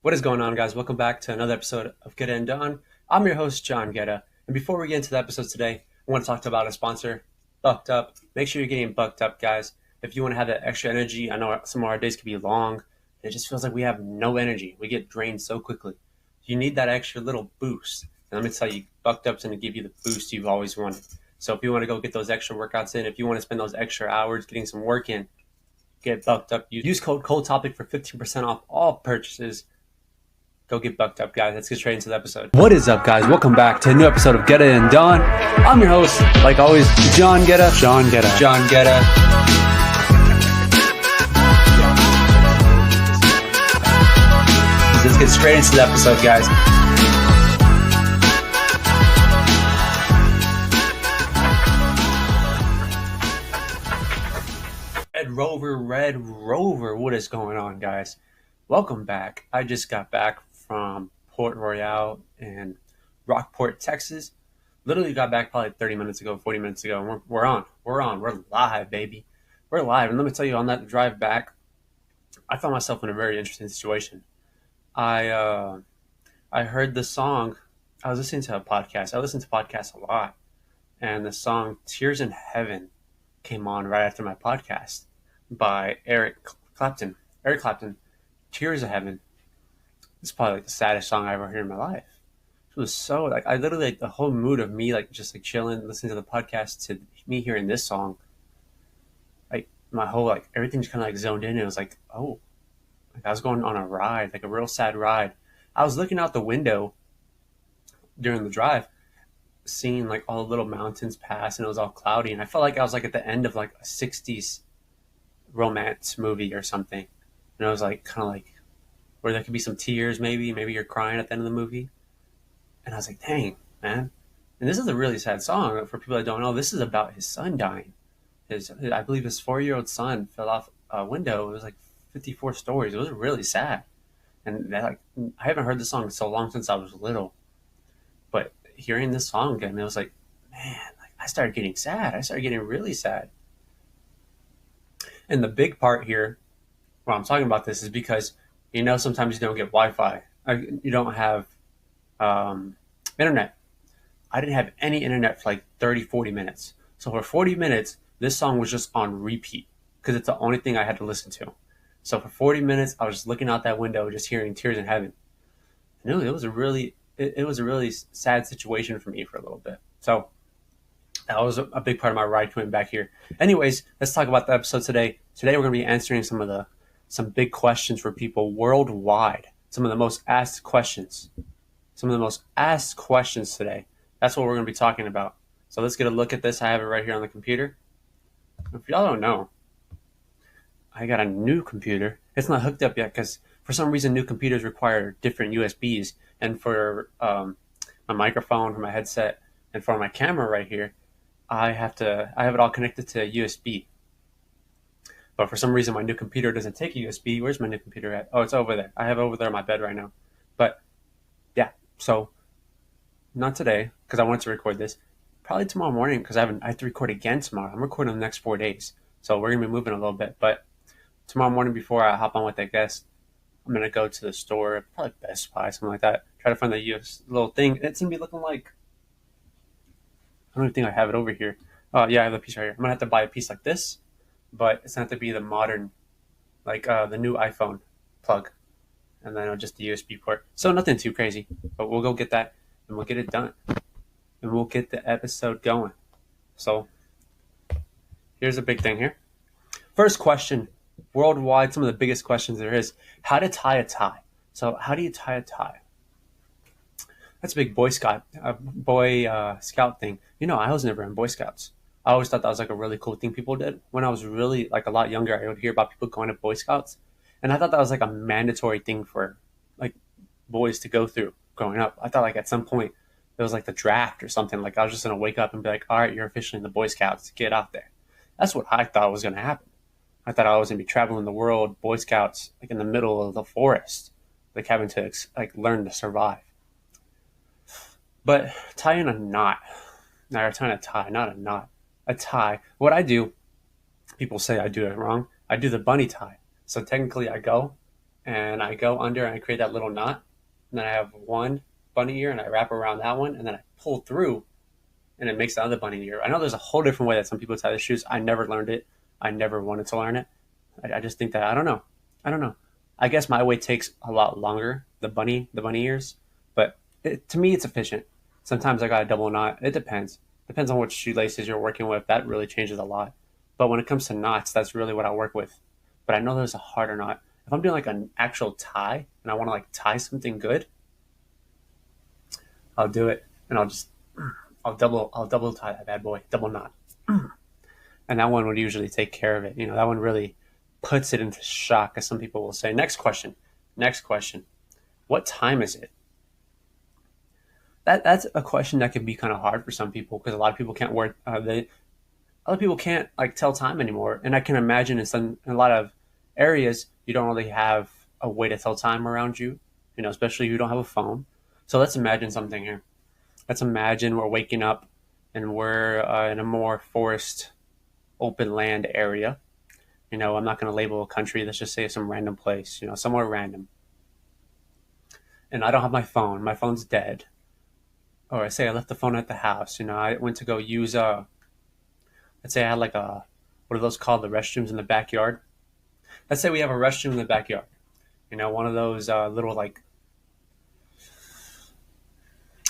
What is going on, guys? Welcome back to another episode of Guerraindawn. I'm your host, John Guerra. And before we get into the episode today, I want to talk about a sponsor, Bucked Up. Make sure you're getting bucked up, guys. If you want to have that extra energy, I know some of our days can be long. It just feels like we have no energy. We get drained so quickly. You need that extra little boost. And let me tell you, Bucked Up's going to give you the boost you've always wanted. So if you want to go get those extra workouts in, if you want to spend those extra hours getting some work in, get Bucked Up. Use code COLDTOPIC for 15% off all purchases. Go get bucked up, guys. Let's get straight into the episode. What is up, guys? Welcome back to a new episode of Guerraindawn. I'm your host, like always, John Guerra. John Guerra. Let's get straight into the episode, guys. Red Rover, what is going on, guys? Welcome back. I just got back from Port Royale in Rockport, Texas. Literally got back probably 30 minutes ago, 40 minutes ago. And we're live, baby. We're live. And let me tell you, on that drive back, I found myself in a very interesting situation. I heard the song. I was listening to a podcast. I listen to podcasts a lot. And the song Tears in Heaven came on right after my podcast by Eric Clapton. Tears of Heaven. It's probably like the saddest song I ever heard in my life. It was so like I literally the whole mood of me just chilling, listening to the podcast to me hearing this song. Like my whole everything's kind of zoned in. It was like, oh, I was going on a ride, like a real sad ride. I was looking out the window during the drive, seeing all the little mountains pass, and it was all cloudy, and I felt like I was at the end of a 60s romance movie or something. And it was kind of where there could be some tears, maybe you're crying at the end of the movie. And I was like, dang, man. And this is a really sad song. For people that don't know, this is about his son dying. I believe his 4-year-old son fell off a window. It was 54 stories. It was really sad. And that, I haven't heard this song in so long, since I was little. But hearing this song again, it was man, I started getting sad. I started getting really sad. And the big part here, when I'm talking about this, is because sometimes you don't get Wi-Fi. You don't have internet. I didn't have any internet for 30, 40 minutes. So for 40 minutes, this song was just on repeat because it's the only thing I had to listen to. So for 40 minutes, I was just looking out that window, just hearing Tears in Heaven. And it was a really sad situation for me for a little bit. So that was a big part of my ride coming back here. Anyways, let's talk about the episode today. Today we're going to be answering some big questions for people worldwide. Some of the most asked questions. Today. That's what we're going to be talking about. So let's get a look at this. I have it right here on the computer. If y'all don't know, I got a new computer. It's not hooked up yet because for some reason new computers require different USBs. And for my microphone, for my headset, and for my camera right here, I have it all connected to USB. But for some reason, my new computer doesn't take a USB. Where's my new computer at? Oh, it's over there. I have it over there on my bed right now. But yeah, so not today because I wanted to record this. Probably tomorrow morning because I have to record again tomorrow. I'm recording the next 4 days. So we're going to be moving a little bit. But tomorrow morning before I hop on with that guest, I'm going to go to the store, probably Best Buy, something like that. Try to find the US little thing. It's going to be looking like, I don't even think I have it over here. Oh, yeah, I have the piece right here. I'm going to have to buy a piece like this. But it's not to be the modern, the new iPhone plug. And then just the USB port. So nothing too crazy. But we'll go get that and we'll get it done. And we'll get the episode going. So here's a big thing here. First question, worldwide, some of the biggest questions there is, how to tie a tie. So how do you tie a tie? That's a big Boy Scout thing. I was never in Boy Scouts. I always thought that was a really cool thing people did. When I was really a lot younger, I would hear about people going to Boy Scouts. And I thought that was a mandatory thing for boys to go through growing up. I thought at some point it was the draft or something. I was just going to wake up and be all right, you're officially in the Boy Scouts. Get out there. That's what I thought was going to happen. I thought I was going to be traveling the world, Boy Scouts, in the middle of the forest, having to learn to survive. But tying a knot, or tying a tie, not a knot. A tie. What I do, people say I do it wrong. I do the bunny tie. So technically I go and I go under and I create that little knot, and then I have one bunny ear and I wrap around that one, and then I pull through, and it makes the other bunny ear. I know there's a whole different way that some people tie their shoes. I never learned it. I never wanted to learn it. I just think that I don't know. I don't know. I guess my way takes a lot longer. The bunny ears, but to me, it's efficient. Sometimes I got a double knot. It depends. Depends on which shoelaces you're working with. That really changes a lot. But when it comes to knots, that's really what I work with. But I know there's a harder knot. If I'm doing like an actual tie and I want to like tie something good, I'll do it and I'll double tie that bad boy, double knot. And that one would usually take care of it. That one really puts it into shock, as some people will say. Next question. Next question. What time is it? That's a question that can be kind of hard for some people because a lot of people can't work. Other people can't like tell time anymore, and I can imagine in a lot of areas you don't really have a way to tell time around you. Especially if you don't have a phone. So let's imagine something here. Let's imagine we're waking up and we're in a more forest, open land area. I'm not going to label a country. Let's just say some random place. Somewhere random. And I don't have my phone. My phone's dead. Or I say I left the phone at the house. I went to go use let's say I had like what are those called? The restrooms in the backyard. Let's say we have a restroom in the backyard. One of those little like,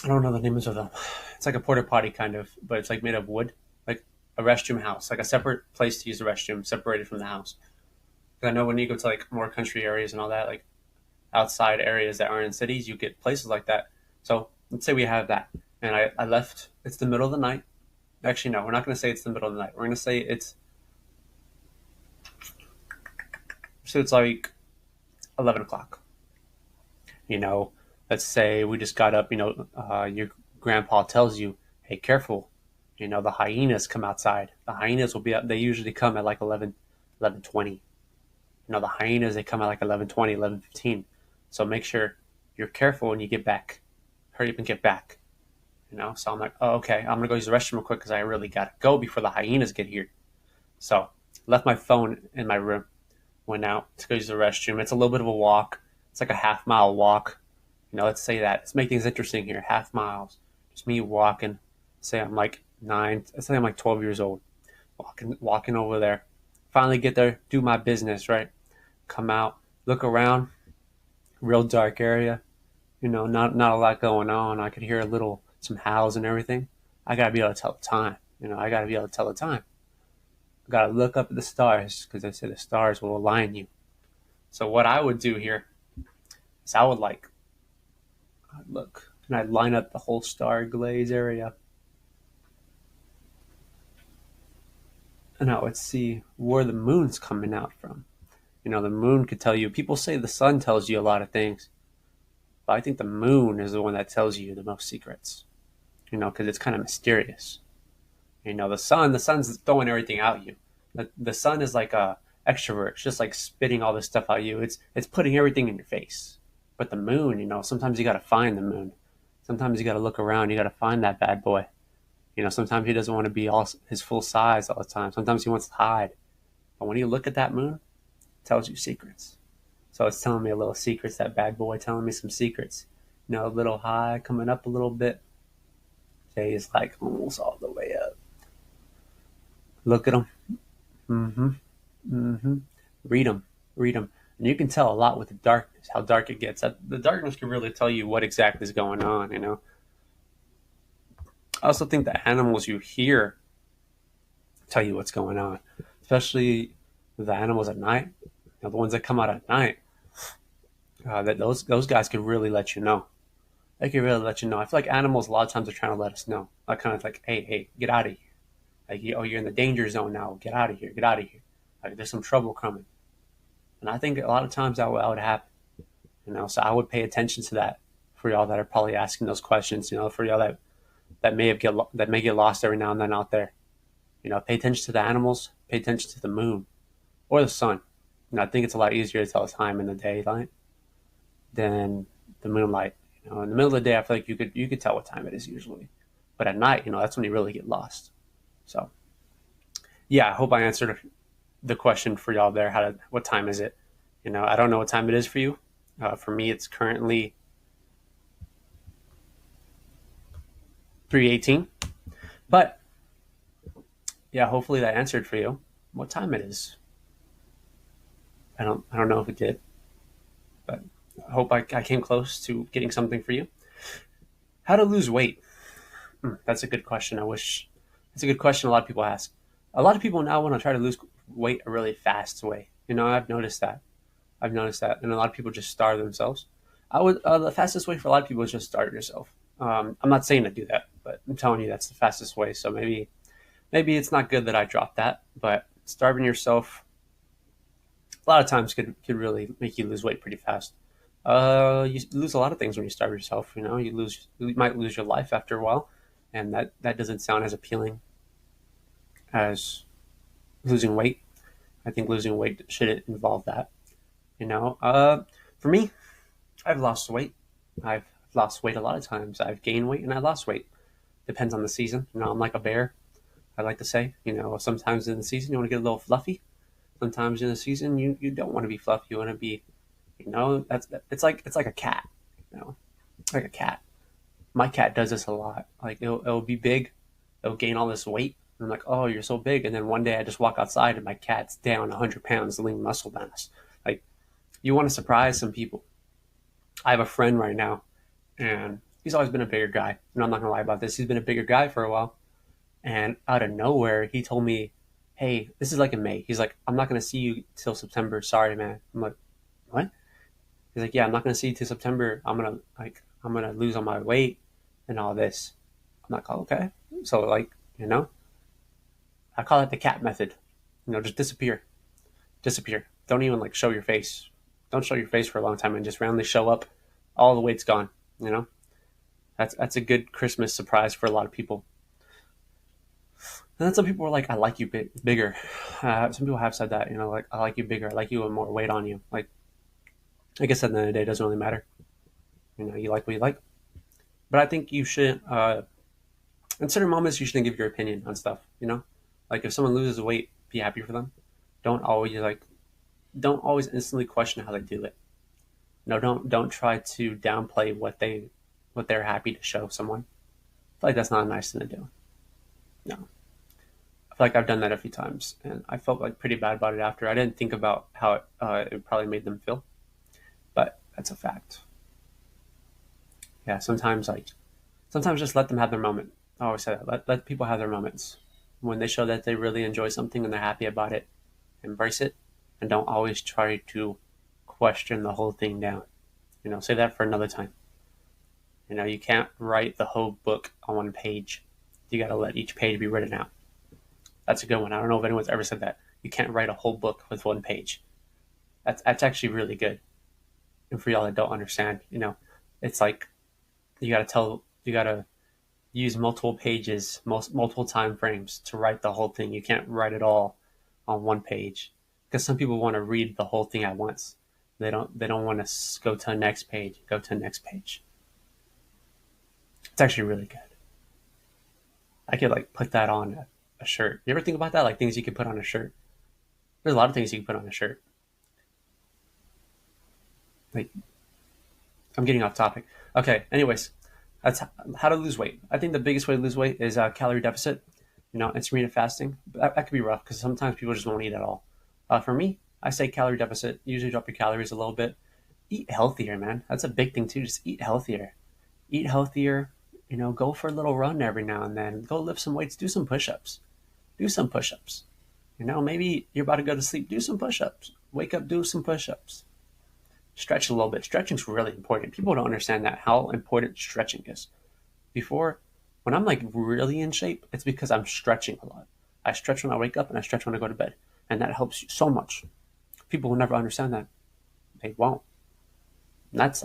I don't know the names of them. It's like a porta potty kind of, but it's like made of wood, like a restroom house, like a separate place to use the restroom, separated from the house. 'Cause I know when you go to like more country areas and all that, like outside areas that aren't in cities, you get places like that. So let's say we have that, and I left. It's the middle of the night. Actually, no, we're not going to say it's the middle of the night. We're going to say it's like 11 o'clock. Let's say we just got up. Your grandpa tells you, "Hey, careful! The hyenas come outside. The hyenas will be up. They usually come at like 11:20. The hyenas, they come at like 11:20, 11:15. So make sure you're careful when you get back. Hurry up and get back." So I'm like, oh, okay, I'm gonna go use the restroom real quick because I really gotta go before the hyenas get here. So left my phone in my room, went out to go use the restroom. It's a little bit of a walk. It's like a half-mile walk. Let's say that. Let's make things interesting here. Half miles. Just me walking. Say I'm like 9. Let's say I'm like 12 years old. Walking over there. Finally get there, do my business, right? Come out, look around. Real dark area. Not a lot going on. I could hear some howls and everything. I gotta be able to tell the time. I gotta be able to tell the time. I gotta look up at the stars because they say the stars will align you. So what I would do here is I'd look and I'd line up the whole star glaze area, and I would see where the moon's coming out from. The moon could tell you. People say the sun tells you a lot of things, but I think the moon is the one that tells you the most secrets. Because it's kind of mysterious. The sun's throwing everything out you. The sun is like a extrovert. It's just like spitting all this stuff out you. It's putting everything in your face. But the moon, sometimes you got to find the moon. Sometimes you got to look around. You got to find that bad boy. Sometimes he doesn't want to be all his full size all the time. Sometimes he wants to hide. But when you look at that moon, it tells you secrets. So it's telling me a little secrets. That bad boy telling me some secrets. A little high, coming up a little bit. Jay is like almost all the way up. Look at them. Mm-hmm. Mm-hmm. Read them. And you can tell a lot with the darkness, how dark it gets. The darkness can really tell you what exactly is going on, I also think the animals you hear tell you what's going on, especially the animals at night. The ones that come out at night, that those guys can really let you know. They can really let you know. I feel like animals a lot of times are trying to let us know. Like kind of like, hey, get out of here. Like, you're in the danger zone now. Get out of here. Like, there's some trouble coming. And I think a lot of times that would happen. So I would pay attention to that for y'all that are probably asking those questions. For y'all that may get lost every now and then out there. Pay attention to the animals. Pay attention to the moon or the sun. I think it's a lot easier to tell time in the daylight than the moonlight. In the middle of the day, I feel like you could tell what time it is usually, but at night, that's when you really get lost. So, yeah, I hope I answered the question for y'all there. What time is it? I don't know what time it is for you. For me, it's currently 3:18. But yeah, hopefully that answered for you what time it is. I don't know if it did, but I hope I came close to getting something for you. How to lose weight? That's a good question. It's a good question. A lot of people ask. A lot of people now want to try to lose weight a really fast way. I've noticed that. And a lot of people just starve themselves. I would The fastest way for a lot of people is just starve yourself. I'm not saying to do that, but I'm telling you that's the fastest way. So maybe it's not good that I dropped that, but starving yourself a lot of times could really make you lose weight pretty fast. You lose a lot of things when you starve yourself. You might lose your life after a while, and that doesn't sound as appealing as losing weight. I think losing weight shouldn't involve that. For me, I've lost weight. I've lost weight a lot of times. I've gained weight and I lost weight. Depends on the season. I'm like a bear. I like to say. Sometimes in the season you want to get a little fluffy. Sometimes in the season you don't want to be fluffy. You want to be, it's like a cat. Like a cat. My cat does this a lot. Like it'll be big, it'll gain all this weight. And I'm like, oh, you're so big. And then one day I just walk outside and my cat's down 100 pounds, lean muscle mass. Like, you want to surprise some people. I have a friend right now, and he's always been a bigger guy. And I'm not going to lie about this. He's been a bigger guy for a while. And out of nowhere, he told me, hey, this is like in May. He's like, I'm not going to see you till September. Sorry, man. I'm like, what? He's like, yeah, I'm not going to see you till September. I'm going to lose all my weight and all this. I'm like, oh, okay. So, I call it the cat method. Just disappear. Disappear. Don't even show your face. Don't show your face for a long time and just randomly show up. All the weight's gone. That's a good Christmas surprise for a lot of people. And then some people are like, I like you bigger. Some people have said that, I like you bigger. I like you with more weight on you. Like, I guess at the end of the day, it doesn't really matter. You like what you like. But I think you should, in certain moments, you shouldn't give your opinion on stuff, Like, if someone loses weight, be happy for them. Don't always instantly question how they do it. Don't try to downplay what they're happy to show someone. I feel like that's not a nice thing to do. No. I feel like I've done that a few times, and I felt pretty bad about it after. I didn't think about how it probably made them feel, but that's a fact. Yeah, sometimes just let them have their moment. I always say that. Let people have their moments. When they show that they really enjoy something and they're happy about it, embrace it, and don't always try to question the whole thing down. Save that for another time. You can't write the whole book on one page. You got to let each page be written out. That's a good one. I don't know if anyone's ever said that. You can't write a whole book with one page. That's actually really good. And for y'all that don't understand, it's like you got to use multiple pages, multiple time frames to write the whole thing. You can't write it all on one page because some people want to read the whole thing at once. They don't want to go to the next page. Go to the next page. It's actually really good. I could put that on a shirt. You ever think about that? Like things you could put on a shirt. There's a lot of things you can put on a shirt. Like, I'm getting off topic. Okay. Anyways, that's how to lose weight. I think the biggest way to lose weight is calorie deficit. Intermittent fasting. That could be rough because sometimes people just won't eat at all. For me, I say calorie deficit. Usually drop your calories a little bit. Eat healthier, man. That's a big thing too. Just eat healthier. Eat healthier. Go for a little run every now and then. Go lift some weights. Do some push-ups. Do some push-ups. Maybe you're about to go to sleep. Do some push-ups. Wake up. Do some push-ups. Stretch a little bit. Stretching's really important. People don't understand how important stretching is. When I'm really in shape, it's because I'm stretching a lot. I stretch when I wake up and I stretch when I go to bed. And that helps you so much. People will never understand that. They won't. And that's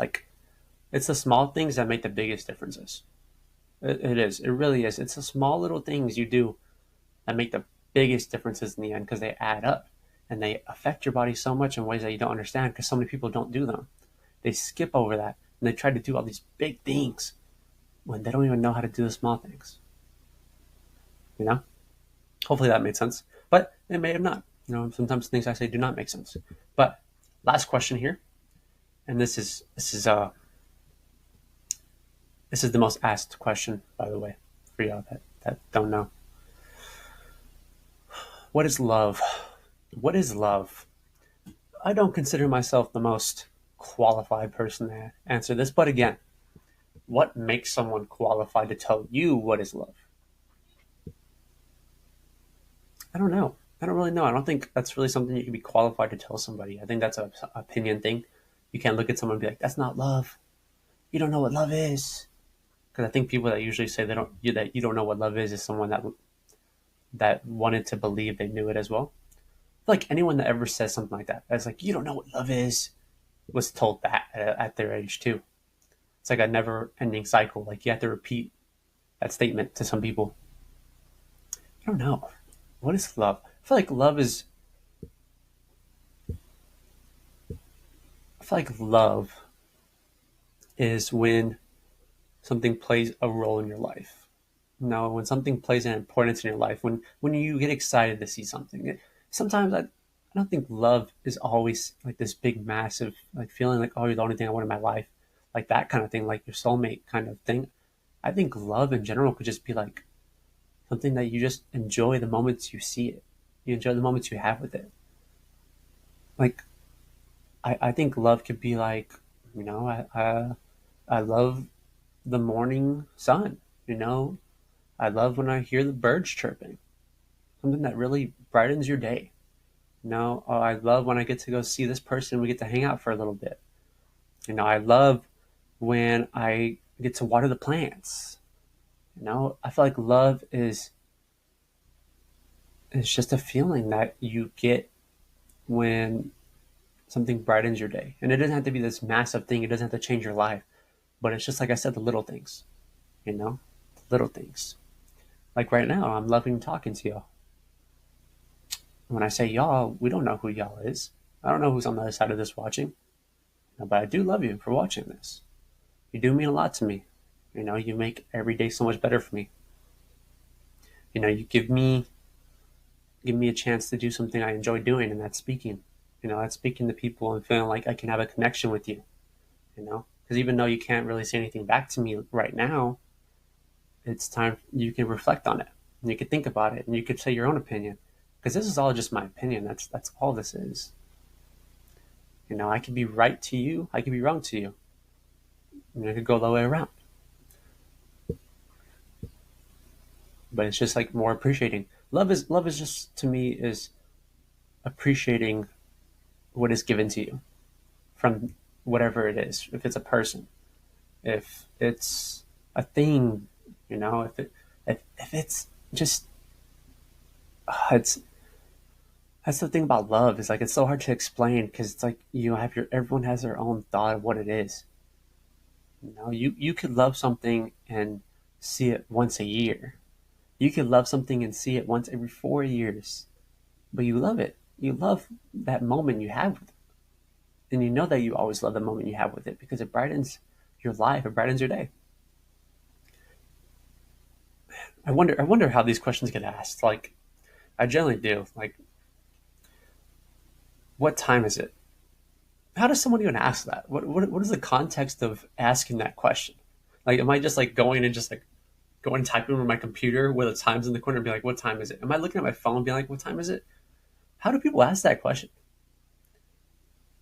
it's the small things that make the biggest differences. It is. It really is. It's the small little things you do that make the biggest differences in the end because they add up. And they affect your body so much in ways that you don't understand because so many people don't do them. They skip over that and they try to do all these big things when they don't even know how to do the small things. Hopefully that made sense. But it may have not. Sometimes things I say do not make sense. But Last question here, and this is the most asked question, by the way, for y'all that don't know. What is love? What is love? I don't consider myself the most qualified person to answer this, but again, what makes someone qualified to tell you what is love? I don't know. I don't really know. I don't think that's really something you can be qualified to tell somebody. I think that's a opinion thing. You can't look at someone and be like, "That's not love. You don't know what love is." Because I think people that usually say that you don't know what love is someone that wanted to believe they knew it as well. Like anyone that ever says something like that, that's like, "You don't know what love is," was told that at their age too. It's like a never-ending cycle. Like you have to repeat that statement to some people. I don't know. What is love? I feel like love is. I feel like love is when something plays a role in your life. No, when something plays an importance in your life, when you get excited to see something. Sometimes I don't think love is always like this big, massive, like feeling like, oh, you're the only thing I want in my life, like that kind of thing, like your soulmate kind of thing. I think love in general could just be like something that you just enjoy the moments you see it. You enjoy the moments you have with it. Like I think love could be like, you know, I love the morning sun. You know, I love when I hear the birds chirping. Something that really brightens your day. You know, oh, I love when I get to go see this person. We get to hang out for a little bit. You know, I love when I get to water the plants. You know, I feel like love is just a feeling that you get when something brightens your day. And it doesn't have to be this massive thing. It doesn't have to change your life. But it's just like I said, the little things. You know, the little things. Like right now, I'm loving talking to y'all. When I say y'all, we don't know who y'all is. I don't know who's on the other side of this watching. But I do love you for watching this. You do mean a lot to me. You know, you make every day so much better for me. You know, you give me a chance to do something I enjoy doing, and that's speaking. You know, that's speaking to people and feeling like I can have a connection with you. You know, because even though you can't really say anything back to me right now, it's time you can reflect on it and you can think about it and you could say your own opinion. Because this is all just my opinion. That's all this is. You know, I could be right to you. I could be wrong to you. And it could go the way around. But it's just like more appreciating. Love is just to me is appreciating what is given to you from whatever it is. If it's a person, if it's a thing, you know, if it's just it's that's the thing about love is like it's so hard to explain because it's like you have your everyone has their own thought of what it is. You know, you could love something and see it once a year. You could love something and see it once every 4 years, but you love it. You love that moment you have with it, and you know that you always love the moment you have with it because it brightens your life. It brightens your day. I wonder how these questions get asked. Like I generally do. Like, what time is it? How does someone even ask that? What is the context of asking that question? Like, am I just like going and just like going and typing on my computer where the time's in the corner and be like, what time is it? Am I looking at my phone and being like, what time is it? How do people ask that question?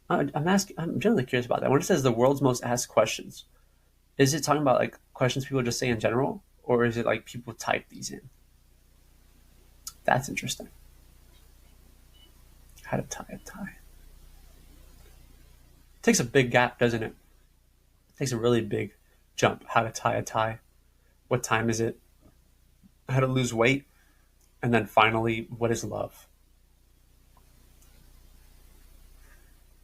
I'm asking. I'm generally curious about that. When it says the world's most asked questions, is it talking about like questions people just say in general, or is it like people type these in? That's interesting. How to tie a tie. It takes a big gap, doesn't it? It takes a really big jump. How to tie a tie. What time is it? How to lose weight, and then finally, what is love?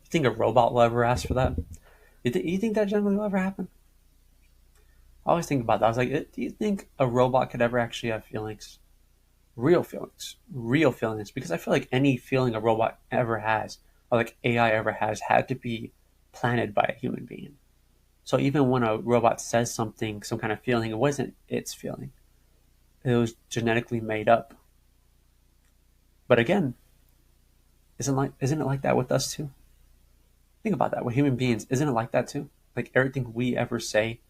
You think a robot will ever ask for that? You think that generally will ever happen? I always think about that. I was like, do you think a robot could ever actually have feelings? Real feelings. Because I feel like any feeling a robot ever has, or like AI ever has, had to be planted by a human being. So even when a robot says something, some kind of feeling, it wasn't its feeling. It was genetically made up. But again, isn't it like that with us too? Think about that. With human beings, isn't it like that too? Like everything we ever say,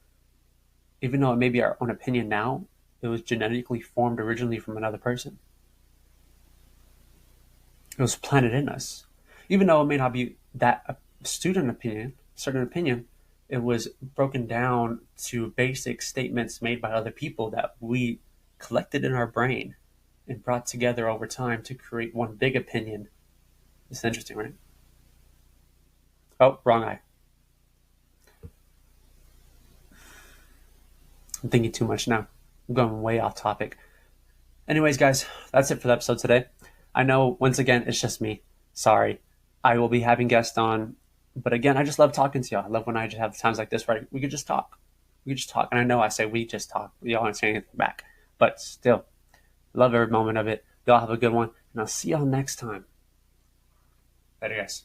even though it may be our own opinion now, it was genetically formed originally from another person. It was planted in us. Even though it may not be that student opinion, certain opinion, it was broken down to basic statements made by other people that we collected in our brain and brought together over time to create one big opinion. It's interesting, right? Oh, wrong eye. I'm thinking too much now. I'm going way off topic. Anyways, guys, that's it for the episode today. I know, once again, it's just me. Sorry. I will be having guests on. But again, I just love talking to y'all. I love when I just have times like this where we could just talk. We could just talk. And I know I say we just talk. Y'all aren't saying anything back. But still, love every moment of it. Y'all have a good one. And I'll see y'all next time. Later, guys.